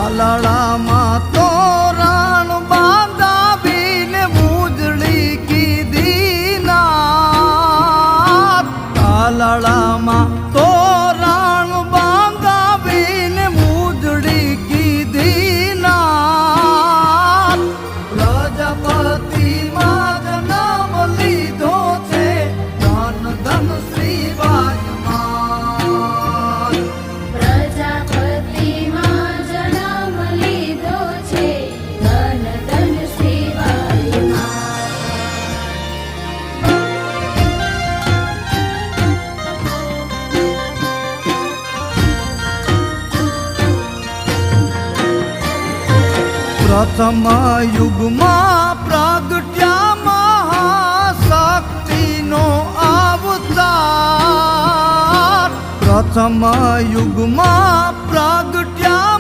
તાલાળામાં તોરણ બાંધાવીને ઉજળી કીધી ના તાલાળામાં તોરણ બાંધાવીને ઉજળી કીધી ના પ્રજાપતિમાં જન્મ લીધો છે ધન ધન શ્રી બાજમાં પ્રજાપતિમાં જન્મ લીધો છે ધન ધન શ્રી બાજમાં પ્રથમ યુગમાં પ્રગટ્યા મહાશક્તિનો અવતાર પ્રથમ યુગમાં પ્રગટ્યા